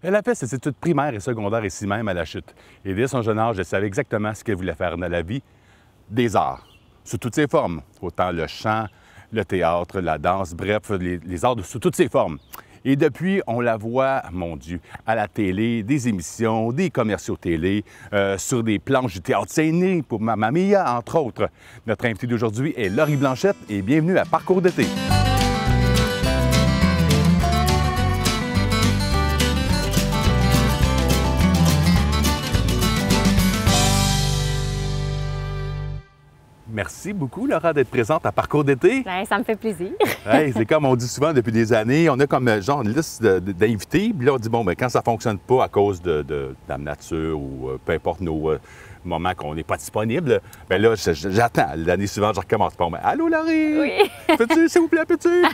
Elle a fait ses études primaires et secondaires ici même à La Chute. Et dès son jeune âge, elle savait exactement ce qu'elle voulait faire dans la vie, des arts, sous toutes ses formes, autant le chant, le théâtre, la danse, bref, les arts sous toutes ses formes. Et depuis, on la voit, mon Dieu, à la télé, des émissions, des commerciaux télé, sur des planches du théâtre Saint-Denis pour Mamma Mia, entre autres. Notre invitée d'aujourd'hui est Laurie Blanchette et bienvenue à Parcours d'été. Merci beaucoup, Laura, d'être présente à Parcours d'été. Bien, ça me fait plaisir. Hey, c'est comme on dit souvent depuis des années, on a comme genre une liste d'invités, puis là on dit, bon, bien, quand ça ne fonctionne pas à cause de la nature ou peu importe nos moments qu'on n'est pas disponible, bien là, j'attends. L'année suivante, je recommence. Bon, ben, allô, Laurie! Oui. Peux-tu, s'il vous plaît, peux-tu?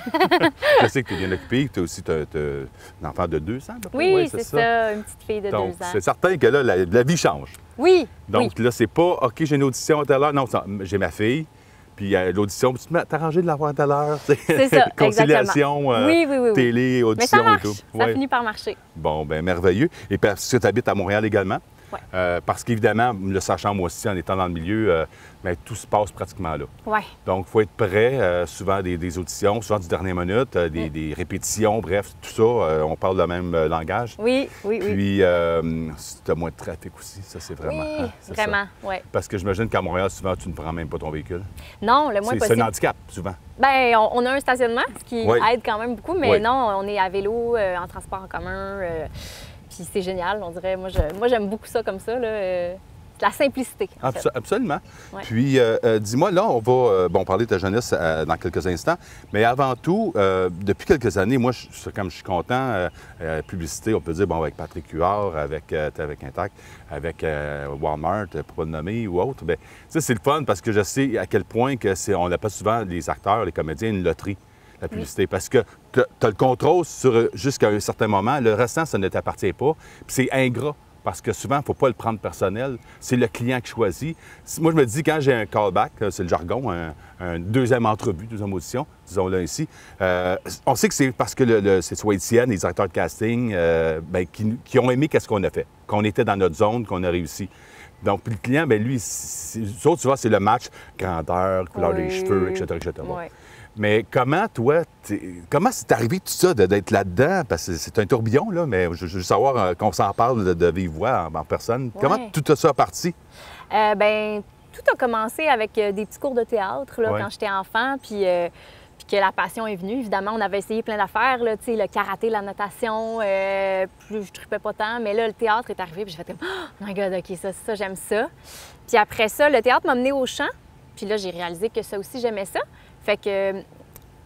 Je sais que tu es bien occupée, tu as aussi un enfant de 2 ans, à peu près. Oui, c'est ça, une petite fille de 2 ans. Donc, c'est certain que là, la vie change. Oui. Donc oui. là, c'est pas, OK, j'ai une audition à telle heure. Non, j'ai ma fille, puis l'audition, tu t'es arrangé de l'avoir à telle heure. C'est ça, conciliation, oui, télé, audition mais ça marche, et tout. Ça finit par marcher. Bon, bien, merveilleux. Et parce que tu habites à Montréal également. Oui. Parce qu'évidemment, le sachant moi aussi, en étant dans le milieu, bien, tout se passe pratiquement là. Oui. Donc, il faut être prêt. Souvent des auditions, souvent du dernier minute, des répétitions, bref, tout ça, on parle le même langage. Oui, oui, oui. Puis, tu as moins de trafic aussi, ça, c'est vraiment... Oui, vraiment, oui. Parce que j'imagine qu'à Montréal, souvent, tu ne prends même pas ton véhicule. Non, le moins possible. C'est un handicap, souvent. Bien, on a un stationnement, ce qui aide quand même beaucoup, mais oui. Non, on est à vélo, en transport en commun, puis c'est génial, on dirait. Moi, j'aime beaucoup ça comme ça, là. La simplicité. En fait. Absolument. Ouais. Puis, dis-moi, là, on va parler de ta jeunesse dans quelques instants, mais avant tout, depuis quelques années, moi, comme je suis content, publicité, on peut dire, bon, avec Patrick Huard, avec Intact, avec Walmart, pour pas le nommer, ou autre, bien, ça, c'est le fun parce que je sais à quel point que on appelle souvent les acteurs, les comédiens, une loterie. La publicité, oui. Parce que tu as le contrôle jusqu'à un certain moment, le restant, ça ne t'appartient pas, puis c'est ingrat. Parce que souvent, il ne faut pas le prendre personnel. C'est le client qui choisit. Moi, je me dis, quand j'ai un callback, c'est le jargon, un deuxième entrevue, deuxième audition, disons-le ici, on sait que c'est parce que c'est soit Étienne, les directeurs de casting, bien, qui ont aimé qu'est-ce qu'on a fait, qu'on était dans notre zone, qu'on a réussi. Donc, puis le client, bien, lui, eux autres, tu vois, c'est le match, grandeur, couleur des cheveux, etc., etc. Oui. Mais comment, toi, comment c'est arrivé tout ça, d'être là-dedans? Parce que c'est un tourbillon, là, mais je veux savoir qu'on s'en parle de vive voix en personne. Ouais. Comment tout ça a parti? Bien, tout a commencé avec des petits cours de théâtre, là, quand j'étais enfant, puis que la passion est venue. Évidemment, on avait essayé plein d'affaires, là, le karaté, la natation, plus je tripais pas tant, mais là, le théâtre est arrivé, puis j'ai fait comme « Oh my God, OK, ça, j'aime ça ». Puis après ça, le théâtre m'a menée au chant, puis là, j'ai réalisé que ça aussi, j'aimais ça. Fait que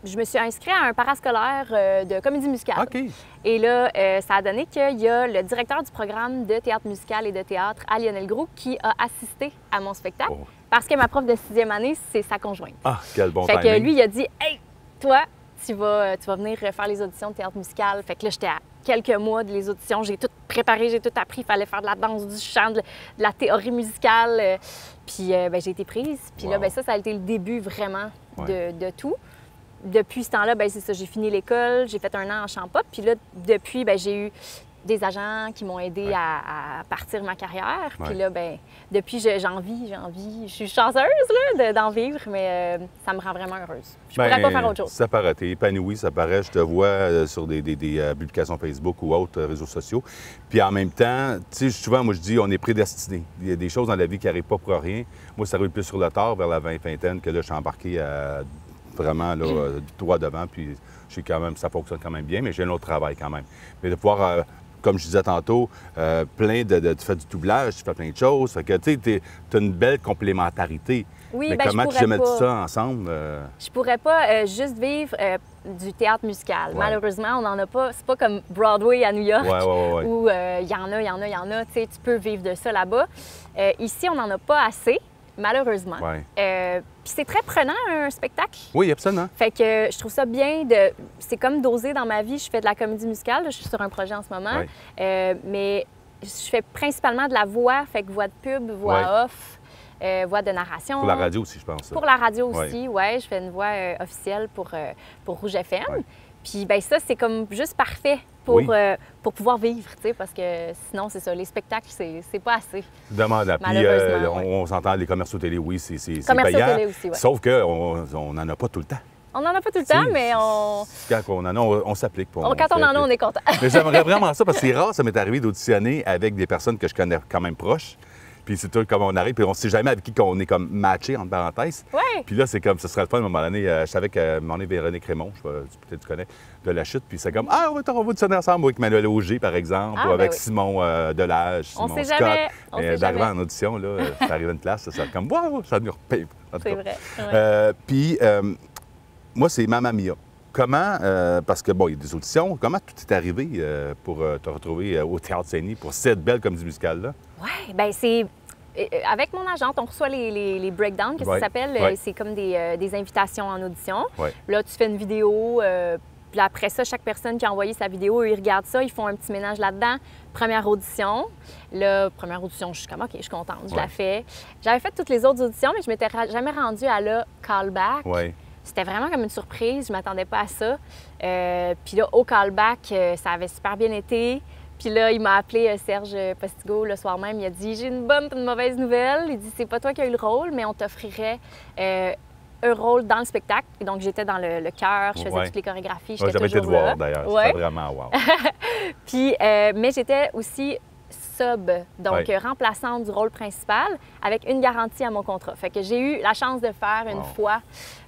je me suis inscrite à un parascolaire de comédie musicale. OK. Et là, ça a donné qu'il y a le directeur du programme de théâtre musical et de théâtre à Lionel Groulx qui a assisté à mon spectacle parce que ma prof de 6e année, c'est sa conjointe. Ah, quel bon timing. Fait que lui, il a dit « Hey, toi, tu vas venir faire les auditions de théâtre musical. » Fait que là, j'étais à quelques mois de les auditions. J'ai tout préparé, j'ai tout appris. Il fallait faire de la danse, du chant, de la théorie musicale. Puis ben, j'ai été prise. Puis là, ben, ça a été le début vraiment de tout. Depuis ce temps-là, ben, c'est ça, j'ai fini l'école, j'ai fait 1 an en chant pop. Puis là, depuis, ben, j'ai eu des agents qui m'ont aidé à partir ma carrière. Puis là, ben, depuis, j'en vis. Je suis chanceuse là, d'en vivre, mais ça me rend vraiment heureuse. Je pourrais pas faire autre chose. Ça paraît, t'es épanouie, ça paraît. Je te vois sur des publications Facebook ou autres réseaux sociaux. Puis en même temps, tu sais, souvent, moi, je dis, on est prédestiné. Il y a des choses dans la vie qui n'arrivent pas pour rien. Moi, ça arrive plus sur le tard, vers la vingtaine, que là, je suis embarqué vraiment là, droit devant, puis je sais quand même, ça fonctionne quand même bien, mais j'ai un autre travail quand même. Mais de pouvoir, comme je disais tantôt, tu fais du doublage, tu fais plein de choses, fait que tu as une belle complémentarité. Oui, mais ben, comment tu mets tout ça ensemble? Je pourrais pas juste vivre du théâtre musical. Malheureusement, on n'en a pas. C'est pas comme Broadway à New York où il y en a. Tu sais, tu peux vivre de ça là-bas. Ici, on n'en a pas assez. Malheureusement. Puis c'est très prenant, un spectacle. Oui, absolument. Fait que je trouve ça bien c'est comme doser dans ma vie. Je fais de la comédie musicale. Je suis sur un projet en ce moment. Mais je fais principalement de la voix. Fait que voix de pub, voix off, voix de narration. Pour la radio aussi, je pense. Pour la radio aussi, oui. Je fais une voix officielle pour Rouge FM. Puis ben ça, c'est comme juste parfait pour pouvoir vivre, tu sais, parce que sinon, c'est ça, les spectacles, c'est pas assez. Demande. Puis Malheureusement, on s'entend, les commerciaux télé, oui, c'est Commerciaux payant. télé aussi, ouais. Sauf qu'on n'en a pas tout le temps. On n'en a pas tout le temps, mais on... Quand on en a, on s'applique. Quand on en a, on est content. Mais j'aimerais vraiment ça, parce que c'est rare, ça m'est arrivé d'auditionner avec des personnes que je connais quand même proches. Puis c'est tout comme on arrive, puis on ne sait jamais avec qui on est comme matché, entre parenthèses. Ouais. Puis là, c'est comme, ce serait le fun à un moment donné. Je savais qu'à un moment donné, Véronique Raymond, peut-être tu connais, de La Chute, puis c'est comme, on va auditionner ensemble avec Manuel Auger, par exemple, ou avec Simon Delage, Simon Simon Scott. Jamais. D'arriver en audition, là, ça arrive à une classe, ça serait comme, waouh, ça nous repaye. C'est vrai. Ouais. Puis, moi, c'est Mamma Mia. Comment, parce que, bon, il y a des auditions, comment tout est arrivé pour te retrouver au Théâtre Saint-Denis pour cette belle comédie musicale-là? Oui, bien, c'est. Avec mon agente, on reçoit les breakdowns, qu'est-ce que ça s'appelle? C'est comme des invitations en audition. Là, tu fais une vidéo, puis après ça, chaque personne qui a envoyé sa vidéo, ils regardent ça, ils font un petit ménage là-dedans. Première audition. Là, première audition, je suis comme, OK, je suis contente, je la fais. J'avais fait toutes les autres auditions, mais je m'étais jamais rendue à la callback. C'était vraiment comme une surprise, je ne m'attendais pas à ça. Puis là, au callback, ça avait super bien été. Puis là, il m'a appelé Serge Postigo le soir même. Il a dit, j'ai une bonne et une mauvaise nouvelle. Il dit, c'est pas toi qui as eu le rôle, mais on t'offrirait un rôle dans le spectacle. Et donc, j'étais dans le chœur, je faisais toutes les chorégraphies, j'étais toujours été te voir, d'ailleurs. C'était vraiment wow. Puis, mais j'étais aussi sub, donc remplaçante du rôle principal, avec une garantie à mon contrat. Fait que j'ai eu la chance de faire une fois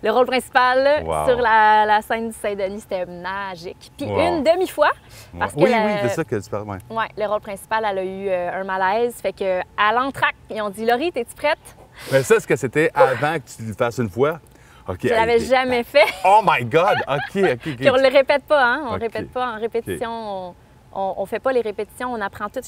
le rôle principal sur la scène du Saint-Denis. C'était magique. Puis une demi-fois, parce que oui, c'est ça que tu parles. Oui, le rôle principal, elle a eu un malaise. Fait que à l'entracte, ils ont dit « Laurie, es-tu prête? » Mais ça, est-ce que c'était avant que tu le fasses une fois? Je ne l'avais jamais fait. Oh my God! OK. Puis on ne le répète pas, hein? On ne répète pas en répétition. On ne fait pas les répétitions, on apprend tout.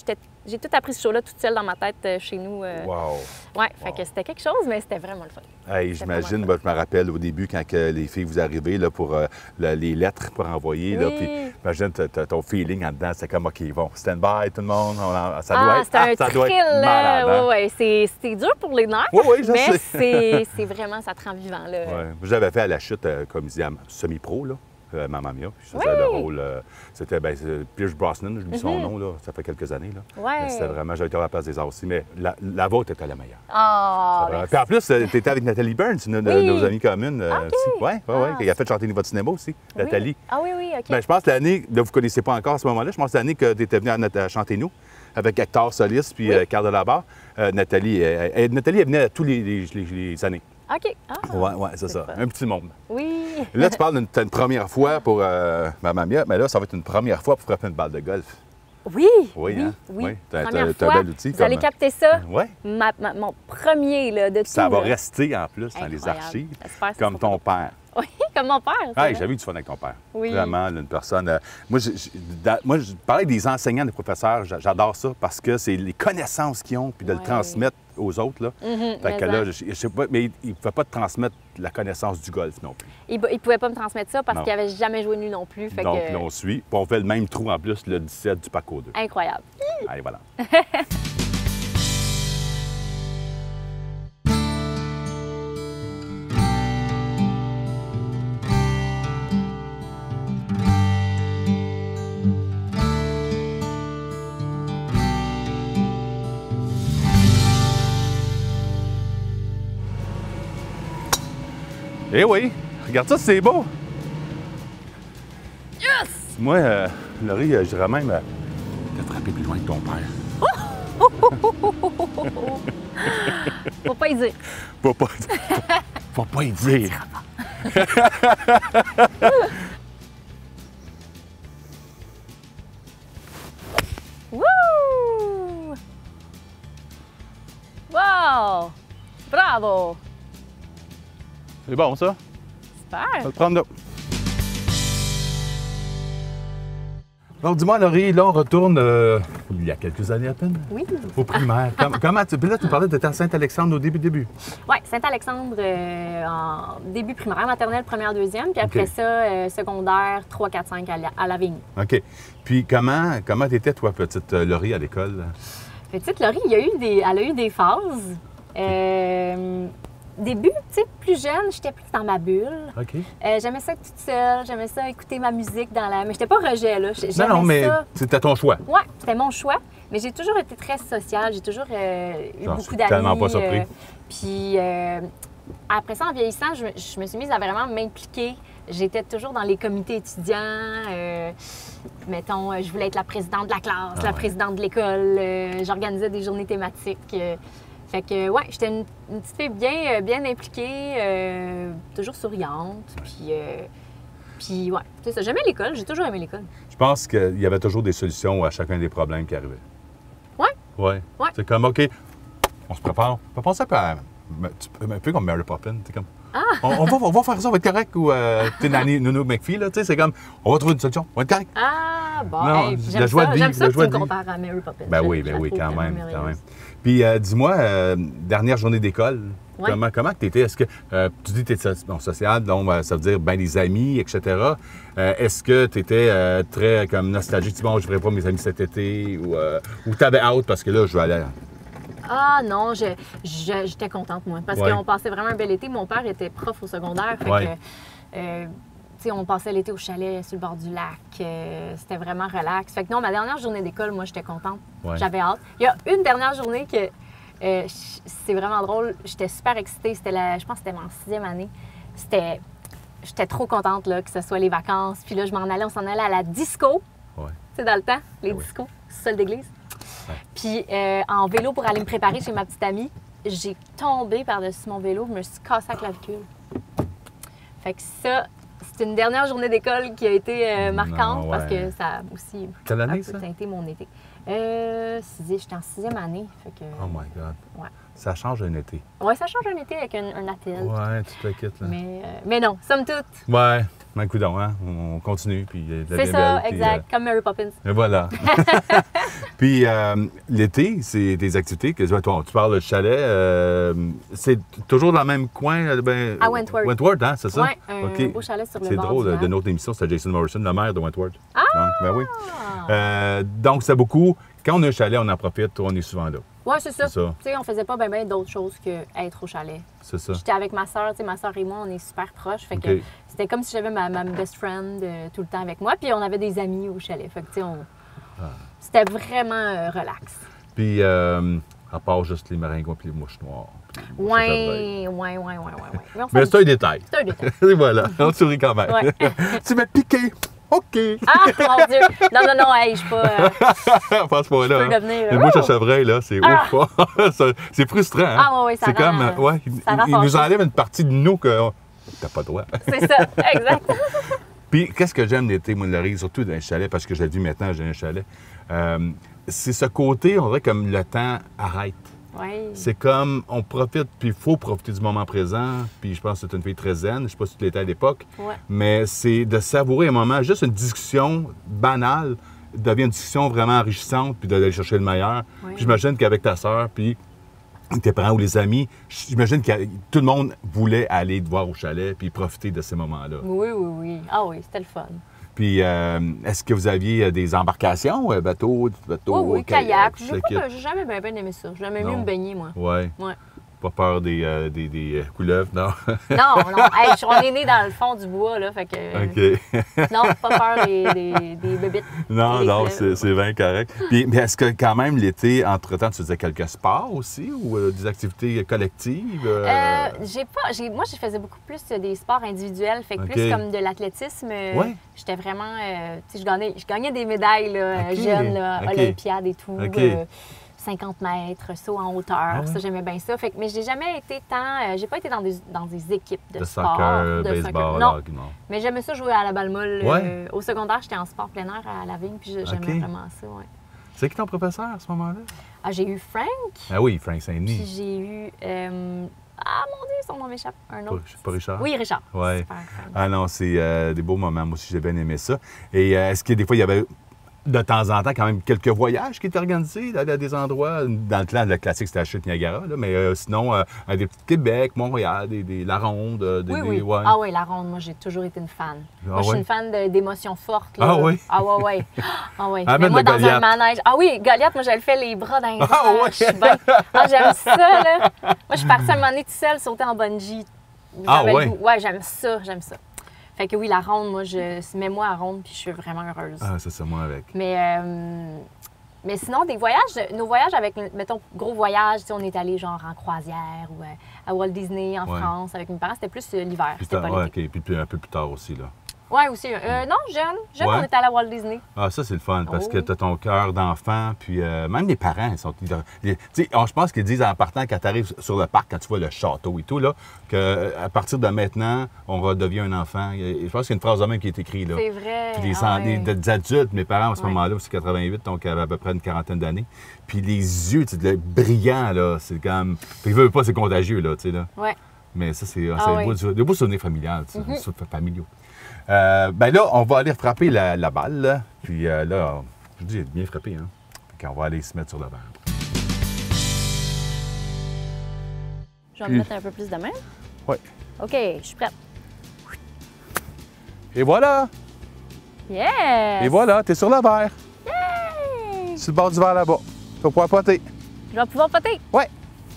J'ai tout appris ce show-là toute seule dans ma tête chez nous. Wow! Oui, fait que c'était quelque chose, mais c'était vraiment le fun. Hey, j'imagine, je me rappelle au début quand les filles vous arrivez là, pour les lettres pour envoyer. Là, puis imagine ton feeling en dedans, c'est comme OK, bon, stand by tout le monde. Ça doit être ça doit être malade. Hein? Oui, c'est dur pour les nerfs, mais c'est vraiment, ça te rend vivant. Là. J'avais fait à La Chute comédien semi-pro, là. Mamma Mia. Puis je faisais le rôle. C'était Pierce Brosnan, j'ai mis son nom, là. Ça fait quelques années. Là. C'était vraiment, j'avais été à la place des arts aussi, mais la vôtre était la meilleure. Puis en plus, tu étais avec Nathalie Burns, une de nos amies communes aussi. Oui, qui a fait chanter Niveau de cinéma aussi, Nathalie. Ah oui, OK. Ben, je pense que l'année, là, vous ne connaissez pas encore à ce moment-là, je pense que l'année que tu étais venue à chanter nous, avec Hector Solis puis Carl Delabarre, Nathalie, elle venait à tous les années. OK. Oui, c'est ça. Un petit monde. Oui. Là, tu parles d'une première fois pour Mamma Mia, mais là, ça va être une première fois pour frapper une balle de golf. Oui. Oui, hein? Oui. T'as première un fois, bel outil. Vous allez capter ça. Oui. Mon premier là, de tout. Ça va rester en plus dans les archives, comme ton père. Oui, comme mon père. J'avais eu du fun avec ton père. Oui. Vraiment, une personne. Moi, je parlais des enseignants, des professeurs, j'adore ça parce que c'est les connaissances qu'ils ont, puis de le transmettre aux autres. Là. Fait que là, je sais pas, mais ils ne pouvaient pas te transmettre la connaissance du golf non plus. Ils ne pouvaient pas me transmettre ça parce qu'ils n'avaient jamais joué nu non plus. Fait donc, là, on suit. Puis on fait le même trou en plus, le 17 du Paco 2. Incroyable. Allez, voilà. Eh oui, regarde ça, c'est beau! Yes! Moi, Laurie, je dirais même de frapper plus loin que ton père. Faut pas y dire. Faut pas y dire. Wouh! Wow! Bravo! C'est bon, ça? Super! On va le prendre là. Donc, dis-moi, Laurie, là, on retourne il y a quelques années à peine. Oui. Au primaire. Comment tu... Puis là, tu parlais de ta Saint-Alexandre au début. Oui, Saint-Alexandre en début primaire, maternelle, première, deuxième. Puis après ça, secondaire, 3, 4, 5 à Lavigny. OK. Puis comment t'étais, toi, petite Laurie, à l'école? Petite Laurie, elle a eu des phases. début, tu sais, plus jeune, j'étais plus dans ma bulle. OK. J'aimais ça être toute seule, j'aimais ça écouter ma musique dans la... Mais j'étais pas rejet, là. Non, mais ça. c'était ton choix. Oui, c'était mon choix. Mais j'ai toujours été très sociale, j'ai toujours eu beaucoup d'amis. Tellement pas surpris. Puis après ça, en vieillissant, je me suis mise à vraiment m'impliquer. J'étais toujours dans les comités étudiants. Mettons, je voulais être la présidente de la classe, la présidente de l'école. J'organisais des journées thématiques. Fait que, ouais, j'étais une petite fille bien impliquée, toujours souriante. Puis ouais, c'est ça. J'aimais l'école, j'ai toujours aimé l'école. Je pense qu'il y avait toujours des solutions à chacun des problèmes qui arrivaient. Oui. Oui. Ouais. C'est comme, OK, on se prépare. On peut penser un peu comme Mary Poppins. C'est comme, on va faire ça, on va être correct. Ou tu sais, Nounou McPhee, là, tu sais, c'est comme, on va trouver une solution, on va être correct. Ah, bon, Non, hey, la joie de vivre, j'aime ça la que joie tu me de vivre. compares à Mary Poppins. Ben oui, quand même. Puis dis-moi, dernière journée d'école, comment tu étais? Est-ce que tu dis que tu es social, donc ça veut dire ben des amis, etc. Est-ce que tu étais très comme nostalgique? Bon, je ne ferai pas mes amis cet été ou tu avais hâte parce que là, je vais aller. Ah non, j'étais contente, moi, parce qu'on passait vraiment un bel été. Mon père était prof au secondaire, fait que, tu sais, on passait l'été au chalet sur le bord du lac. C'était vraiment relax. Fait que non, ma dernière journée d'école, moi, j'étais contente. Ouais. J'avais hâte. Il y a une dernière journée que c'est vraiment drôle. J'étais super excitée. Je pense que c'était ma 6e année. J'étais trop contente là, que ce soit les vacances. Puis là, on s'en allait à la disco. Ouais. Tu sais, dans le temps, les discos, sol d'église. Ouais. Puis en vélo pour aller me préparer chez ma petite amie, j'ai tombé par-dessus mon vélo, je me suis cassé la clavicule. Fait que ça, c'est une dernière journée d'école qui a été marquante parce que ça a aussi un peu teinté mon été. J'étais en 6e année. Fait que, oh my God. Ouais. Ça change un été. Oui, ça change un été avec un attel. Ouais, tu te quittes, là. Mais non, somme toute. Ouais, ben coudonc, hein? On continue, puis c'est ça, belle, exact, comme Mary Poppins. Et voilà. Puis l'été, c'est des activités que tu parles de chalet. C'est toujours dans le même coin? À Wentworth. Wentworth, hein, c'est ça? Oui, un beau chalet sur le bord du lac. C'est drôle, de notre émission, c'est Jason Morrison, le maire de Wentworth. Ah! Donc, ben oui. Donc, c'est beaucoup. Quand on a un chalet, on en profite, on est souvent là. Oui, c'est ça. Tu sais, on faisait pas bien d'autres choses qu'être au chalet. C'est ça. J'étais avec ma soeur, tu sais, ma soeur et moi, on est super proches. Fait que c'était comme si j'avais ma best friend tout le temps avec moi. Puis on avait des amis au chalet. Fait que, tu sais, c'était vraiment relax. Puis, à part juste les maringouins et les mouches noires. Oui. Mais c'est un détail. C'est un détail. Et voilà, on sourit quand même. Ouais. Tu m'as piqué. OK. Ah, mon Dieu! Non, hey, je suis pas. Pas à ce point-là. Je peux devenir. Les mouches à chevreuil, là, c'est ouf. C'est frustrant. Hein? Ah, oui, ça c'est rend, comme. Ouais, ils nous enlèvent une partie de nous que t'as pas le droit. C'est ça, exact. Puis, qu'est-ce que j'aime l'été, moi, Laurie, surtout dans les chalets, parce que je le vis maintenant, j'ai un chalet. C'est ce côté, on dirait comme le temps arrête. Oui. C'est comme, on profite, puis il faut profiter du moment présent. Puis je pense que c'est une fille très zen, je ne sais pas si tu l'étais à l'époque, mais c'est de savourer un moment, juste une discussion banale devient une discussion vraiment enrichissante, puis d'aller chercher le meilleur. Oui. Puis j'imagine qu'avec ta sœur, puis tes parents ou les amis, j'imagine que tout le monde voulait aller te voir au chalet, puis profiter de ces moments-là. Oui. Ah oui, c'était le fun. Puis, est-ce que vous aviez des embarcations, bateaux, oui, kayak. J'ai jamais bien aimé ça. J'aimais mieux me baigner, moi. Oui. Ouais. Pas peur des couleuvres, non? Non. Hey, on est né dans le fond du bois, là, fait que... OK. Non, pas peur des bébites. Non, c'est bien correct. Puis, mais est-ce que quand même, l'été, entre-temps, tu faisais quelques sports aussi ou des activités collectives? Moi, je faisais beaucoup plus des sports individuels, fait que plus comme de l'athlétisme. J'étais vraiment... tu sais, je gagnais des médailles là, jeunes, là, Olympiades et tout. 50 mètres, saut en hauteur, ça j'aimais bien ça. Fait que, mais j'ai jamais été j'ai pas été dans des équipes de sport. Soccer, baseball, non. Mais j'aimais ça jouer à la balle molle. Au secondaire, j'étais en sport plein air à la vigne, puis j'aimais vraiment ça. Ouais. C'est qui ton professeur à ce moment-là? Ah, j'ai eu Frank. Ah oui, Frank Saint-Denis. Puis j'ai eu... mon Dieu, son nom m'échappe. Un autre. Pas Richard? Oui, Richard. Ouais. Super, ah non, c'est des beaux moments. Moi aussi, j'ai bien aimé ça. Et est-ce que des fois, il y avait de temps en temps, quand même, quelques voyages qui étaient organisés, d'aller à des endroits. Dans le temps, le classique, c'était la chute Niagara, là, mais sinon, à des petits Québec, Montréal, la Ronde. Oui. Ouais. Ah oui, la Ronde, moi, j'ai toujours été une fan. Moi, je suis une fan d'émotions fortes. Là. Ah oui? Ah ouais. Ah oui. Ah, mais moi, de dans Goliath. un manège. Ah oui, Goliath, moi, je le fais les bras dans les airs. Ah oui? Je suis bien. Ah, j'aime ça, là. Moi, je suis partie à un moment donné toute seule, sauter en bungee. Ah J'avais oui? le goût. Ouais, j'aime ça. Fait que oui, la Ronde, moi, mets-moi à Ronde, puis je suis vraiment heureuse. Ah, c'est ça, moi avec. Mais sinon, nos voyages avec, mettons, gros voyage, on est allé genre en croisière ou à Walt Disney en France avec mes parents, c'était plus l'hiver, c'était pas l'été. OK, puis un peu plus tard aussi, là. Oui, aussi. Non, jeune, Ouais. on est allé à Walt Disney. Ah, ça, c'est le fun, parce que oui. tu as ton cœur d'enfant, puis même les parents, ils sont... Tu sais, je pense qu'ils disent en partant, quand tu arrives sur le parc, quand tu vois le château et tout, là, qu'à partir de maintenant, on redevient un enfant. Je pense qu'il y a une phrase de même qui est écrite, là. C'est vrai. Puis des adultes, mes parents, à ce moment-là, c'est 88, donc ils avaient à peu près une quarantaine d'années. Puis les yeux, tu sais, brillants, là, c'est comme... Fait qu'ils veulent pas, c'est contagieux, là, tu sais, là. Ouais. Mais ça, c'est oui. des beaux souvenirs familiales, familiaux. Ben là, on va aller frapper la balle, là. Puis là, je dis, bien frappé, hein. Fait qu'on va aller se mettre sur le banc. Je vais me mettre un peu plus de main. Oui. OK, je suis prête. Et voilà! Yes! Et voilà, t'es sur le verre. Yay! Sur le bord du verre là-bas. Tu vas pouvoir poter. Je vais pouvoir poter. Ouais.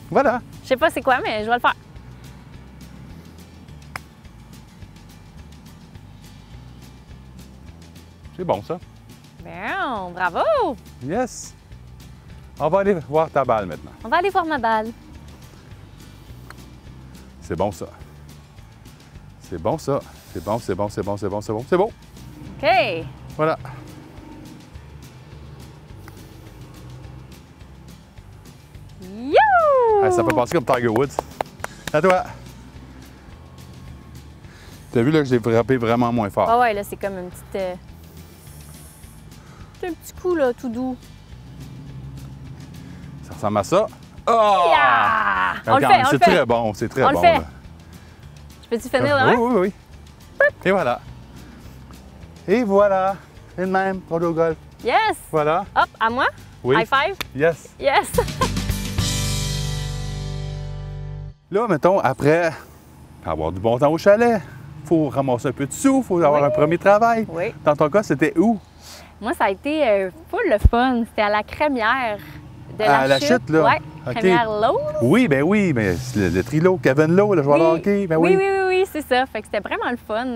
Voilà. Je sais pas c'est quoi, mais je vais le faire. C'est bon, ça. Bien, bravo! Yes. On va aller voir ta balle maintenant. On va aller voir ma balle. C'est bon, ça. C'est bon, ça. C'est bon, c'est bon, c'est bon, c'est bon, c'est bon. C'est bon. OK. Voilà. You! Ah, ça peut passer comme Tiger Woods. À toi. T'as vu là que j'ai frappé vraiment moins fort. Ah ouais, là, c'est comme une petite... C'est un petit coup, là, tout doux. Ça ressemble à ça. Oh! Yeah! On le fait, on le C'est fait. très bon, c'est très On le bon. fait. Là. Je peux-tu finir là? Oui. Et voilà. Et voilà. Et de même, pour le golf. Yes! Voilà. Hop, à moi? Oui. High five? Yes. Yes! Là, mettons, après avoir du bon temps au chalet, il faut ramasser un peu de sous, il faut avoir un premier travail. Oui. Dans ton cas, c'était où? Moi, ça a été full le fun. C'était à la crémière de la chute, là? Oui, OK. crémière Lowe. Oui, mais le Trilo, Kevin Lowe, le joueur de hockey, ben oui. Oui, c'est ça. Fait que c'était vraiment le fun.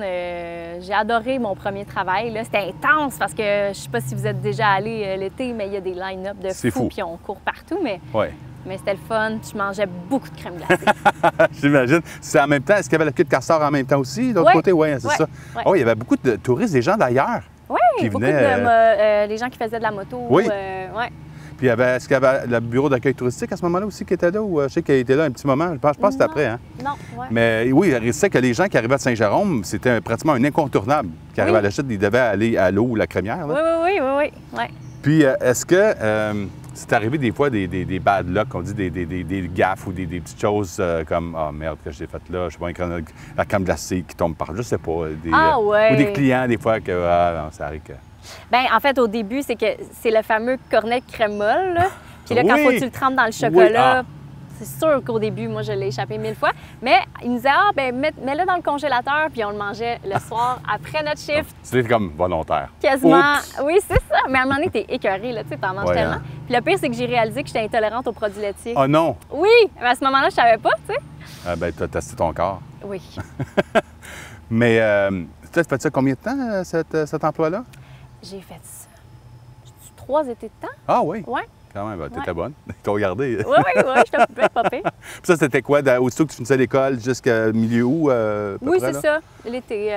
J'ai adoré mon premier travail. Là. C'était intense parce que je sais pas si vous êtes déjà allé l'été, mais il y a des line-up de fous, puis on court partout. Mais c'était le fun. Je mangeais beaucoup de crème glacée. J'imagine. C'est en même temps, est-ce qu'il y avait la queue de castor en même temps aussi? De l'autre côté, oui, c'est ça. Ouais. Oh, il y avait beaucoup de touristes, des gens d'ailleurs. Oui, beaucoup de les gens qui faisaient de la moto. Oui. Ouais. Puis est-ce qu'il y avait le bureau d'accueil touristique à ce moment-là aussi qui était là? Ou je sais qu'il était là un petit moment. Je pense que c'était après. Hein? Non, oui. Mais oui, je sais que les gens qui arrivaient à Saint-Jérôme, c'était pratiquement un incontournable. Qui arrivait à la chute, ils devaient aller à l'eau ou la crémière. Là. Oui. Puis est-ce que c'est arrivé des fois des bad luck, on dit des gaffes ou des petites choses comme « Ah, merde, que j'ai fait là, je sais pas, la crème glacée qui tombe par... » Je sais pas. Ou des clients, des fois, que non, ça arrive que... Bien, en fait, au début, c'est le fameux cornet de crème molle. Là. Puis là, quand faut que tu le trempes dans le chocolat, c'est sûr qu'au début, moi, je l'ai échappé 1000 fois. Mais il nous disait, mets-le dans le congélateur, puis on le mangeait le soir après notre shift. C'était comme volontaire. Quasiment. Oups. Oui, c'est ça. Mais à un moment donné, t'es écœuré, là, tu sais, t'en manges tellement. Hein. Puis le pire, c'est que j'ai réalisé que j'étais intolérante aux produits laitiers. Oh non! Oui, mais à ce moment-là, je savais pas, tu sais. Ah ben, tu as testé ton corps. Oui. Mais tu as fait ça combien de temps, cet emploi-là? J'ai fait ça. 3 étés de temps. Ah oui? Oui. Quand même, t'étais bonne. Ils t'ont regardé. Oui, j'étais pas pire. Puis ça, c'était quoi? Aussitôt que tu finissais l'école jusqu'à milieu août? Oui, c'est ça. L'été.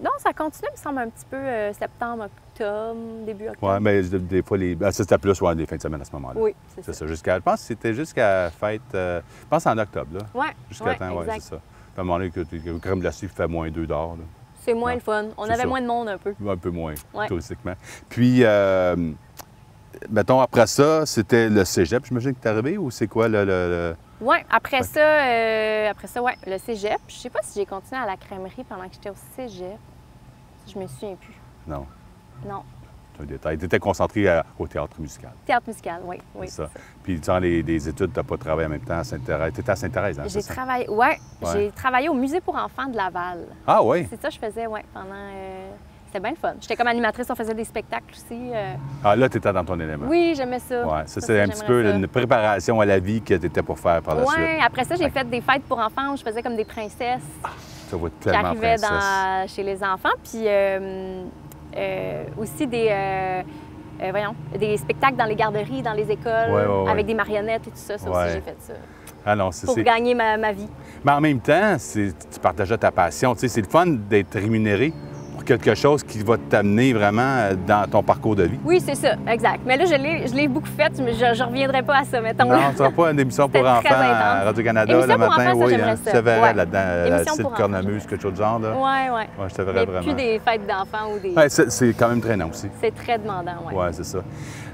Non, ça continue, il me semble, un petit peu septembre, octobre, début octobre. Oui, mais des fois, ça c'était plus des fins de semaine à ce moment-là. Oui, c'est ça. Je pense que c'était jusqu'à fête, je pense en octobre, là. Oui, jusqu'à temps, oui, c'est ça. Puis à un moment donné, que le crème glacée fait moins 2 $. Là. C'est moins le fun. On avait moins de monde un peu. Un peu moins, touristiquement. Puis, mettons, après ça, c'était le cégep, j'imagine que tu es arrivé, ou c'est quoi le... Oui, après ça, le cégep. Je sais pas si j'ai continué à la crèmerie pendant que j'étais au cégep. Je me souviens plus. Non. Non. un détail. Tu étais concentré au théâtre musical. Théâtre musical, oui. Oui, c'est ça. Puis durant les études, tu n'as pas travaillé en même temps à Sainte-Thérèse. Tu étais à Sainte-Thérèse, hein? J'ai travaillé, j'ai travaillé au Musée pour enfants de Laval. Ah oui? C'est ça que je faisais, pendant... C'était bien le fun. J'étais comme animatrice, on faisait des spectacles aussi. Ah là, tu étais dans ton élément. Oui, j'aimais ça. Oui, ça c'est un petit peu une préparation à la vie que tu étais pour faire par la suite. Oui, après ça, j'ai fait des fêtes pour enfants où je faisais comme des princesses. Ça va qui tellement arrivaient princesse. chez les enfants. Puis aussi des spectacles dans les garderies, dans les écoles, avec des marionnettes et tout ça. Ça aussi, j'ai fait ça. Ah non, pour gagner ma vie. Mais en même temps, tu partageais ta passion. Tu sais, c'est le fun d'être rémunéré pour quelque chose qui va t'amener vraiment dans ton parcours de vie. Oui, c'est ça, exact. Mais là, je l'ai beaucoup fait, mais je ne reviendrai pas à ça, mettons. Non, tu n'auras pas une émission pour enfants à Radio-Canada le matin. Oui, je te verrais là-dedans, à Site Cornemuse, quelque chose de genre. Oui. Je te verrais vraiment. Plus des fêtes d'enfants ou des... c'est quand même traînant aussi. C'est très demandant, oui. Oui, c'est ça.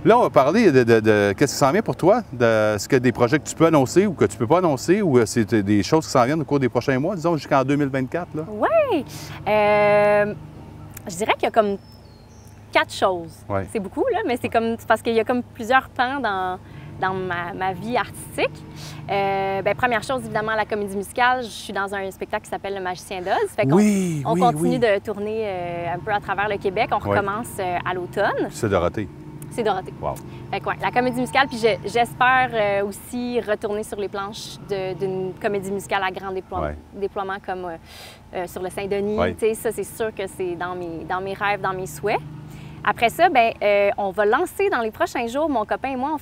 Là, on va parler de qu'est-ce qui s'en vient pour toi? Est-ce qu'il y a des projets que tu peux annoncer ou que tu ne peux pas annoncer ou c'est des choses qui s'en viennent au cours des prochains mois, disons jusqu'en 2024? Oui. Je dirais qu'il y a comme 4 choses. Ouais. C'est beaucoup, là, mais c'est parce qu'il y a comme plusieurs pans dans ma vie artistique. Première chose, évidemment, la comédie musicale. Je suis dans un spectacle qui s'appelle Le Magicien d'Oz. Fait qu'on continue de tourner un peu à travers le Québec. On recommence à l'automne. C'est Dorothée. C'est Dorothée. Wow. Fait que, la comédie musicale. Puis j'espère aussi retourner sur les planches d'une comédie musicale à grand déploiement comme sur le Saint-Denis. Ça, c'est sûr que c'est dans mes rêves, dans mes souhaits. Après ça, on va lancer dans les prochains jours, mon copain et moi,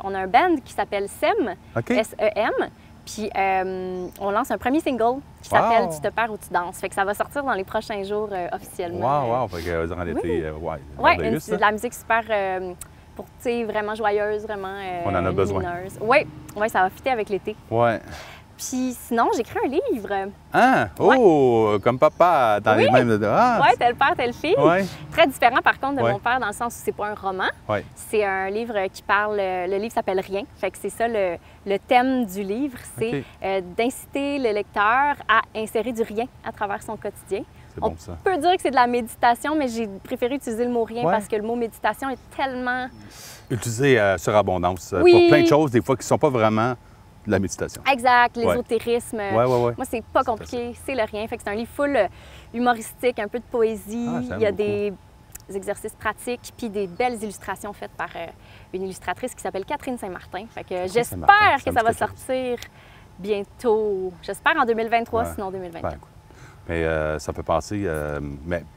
on a un band qui s'appelle SEM, S-E-M. Puis on lance un premier single qui s'appelle Tu te perds ou tu danses. Fait que ça va sortir dans les prochains jours officiellement. Wow! Fait que durant l'été, c'est de la musique super vraiment joyeuse, vraiment on en a besoin. Oui, ça va fitter avec l'été. Ouais. Puis sinon, j'écris un livre. Ah! Oh! Comme papa, dans les mêmes... Oui, tel père, telle fille. Ouais. Très différent, par contre, de mon père, dans le sens où c'est pas un roman. Ouais. C'est un livre qui parle... Le livre s'appelle Rien. Fait que c'est ça, le thème du livre, c'est d'inciter le lecteur à insérer du rien à travers son quotidien. C'est bon, ça. On peut dire que c'est de la méditation, mais j'ai préféré utiliser le mot rien parce que le mot méditation est tellement... Utilisé sur abondance pour plein de choses, des fois, qui ne sont pas vraiment de la méditation. Exact, l'ésotérisme. Moi, c'est pas compliqué, c'est le rien. Fait que c'est un livre full humoristique, un peu de poésie. Il y a des exercices pratiques, puis des belles illustrations faites par une illustratrice qui s'appelle Catherine Saint-Martin. Fait que j'espère que ça va sortir bientôt. J'espère en 2023, sinon 2024. Mais ça peut passer,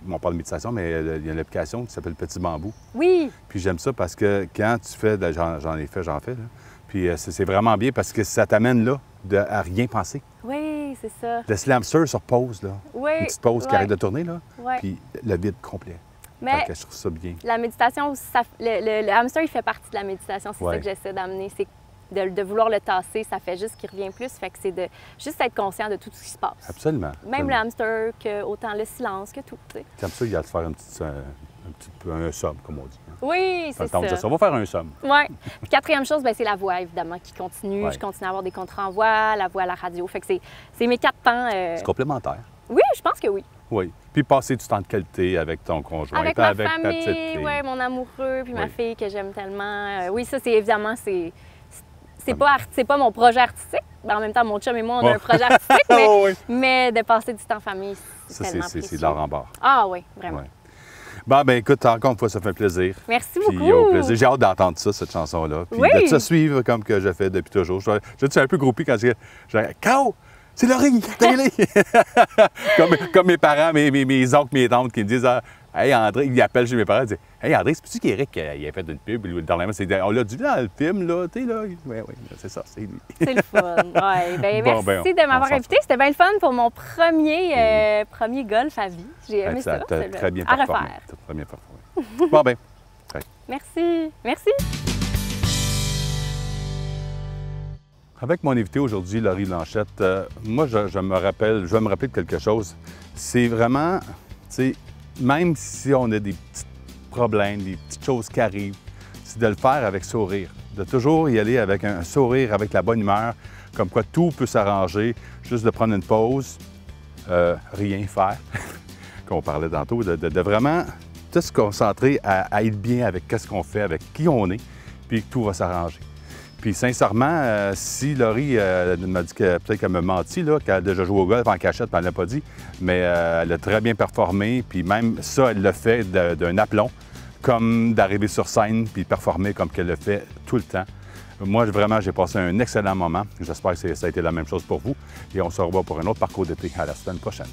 on parle de méditation, mais il y a une application qui s'appelle Petit Bambou. Oui! Puis j'aime ça parce que quand tu fais, j'en fais, là. Puis c'est vraiment bien parce que ça t'amène là à rien penser. Oui, c'est ça. Laisse l'hamster sur pause, là. Oui. Une petite pause qui arrête de tourner, là. Puis le vide complet. Mais je trouve ça bien. La méditation, le hamster, il fait partie de la méditation. C'est ça que j'essaie d'amener. C'est de vouloir le tasser, ça fait juste qu'il revient plus. Fait que c'est de juste être conscient de tout ce qui se passe. Absolument. Même le hamster, autant le silence que tout. Comme ça, il y a de faire un somme, comme on dit. Oui, c'est ça. On va faire un somme. Oui. Puis quatrième chose, c'est la voix, évidemment, qui continue. Je continue à avoir des contrats en voix, la voix à la radio. Fait que c'est mes 4 pans. C'est complémentaire. Oui, je pense que oui. Oui. Puis passer du temps de qualité avec ton conjoint, avec ma famille, ta petite fille. Oui, mon amoureux, puis ma fille que j'aime tellement. Oui, ça, c'est évidemment, c'est pas mon projet artistique. En même temps, mon chum et moi, on a un projet artistique, mais de passer du temps en famille, c'est tellement précieux. C'est de l'art en barre. Ah oui, vraiment. Ouais. Bon, ben écoute, encore une fois, ça fait un plaisir. Merci puis, beaucoup. Au plaisir. J'ai hâte d'entendre ça, cette chanson-là. Puis de te suivre comme que je fais depuis toujours. Je suis un peu groupé quand je dis « Cao, c'est Laurie, télé! » comme mes parents, mes oncles, mes tantes qui me disent « Hey André », ils appellent chez mes parents, ils disent « Hey André, c'est-tu qu'Éric il a fait une pub? » On l'a dit dans le film, là, tu sais, là. Oui, c'est ça, c'est lui. C'est le fun. Ouais. Ben, merci de m'avoir invité. C'était bien le fun pour mon premier golf à vie. J'ai aimé ça. T'as très bien à performé. refaire. T'as très bien performé. Bon, ben. Merci. Merci. Avec mon invité aujourd'hui, Laurie Blanchette, moi, je vais me rappeler de quelque chose. C'est vraiment, tu sais, même si on a des petits problèmes, des petites choses qui arrivent, c'est de le faire avec sourire. De toujours y aller avec un sourire, avec la bonne humeur, comme quoi tout peut s'arranger, juste de prendre une pause, rien faire, comme on parlait tantôt, de vraiment peut-être se concentrer à être bien avec ce qu'on fait, avec qui on est, puis tout va s'arranger. Puis sincèrement, si Laurie m'a dit que peut-être qu'elle m'a menti, qu'elle a déjà joué au golf en cachette, puis elle ne l'a pas dit, mais elle a très bien performé, puis même ça, elle l'a fait d'un aplomb, comme d'arriver sur scène puis performer comme qu'elle le fait tout le temps. Moi, vraiment, j'ai passé un excellent moment. J'espère que ça a été la même chose pour vous. Et on se revoit pour un autre parcours d'été à la semaine prochaine.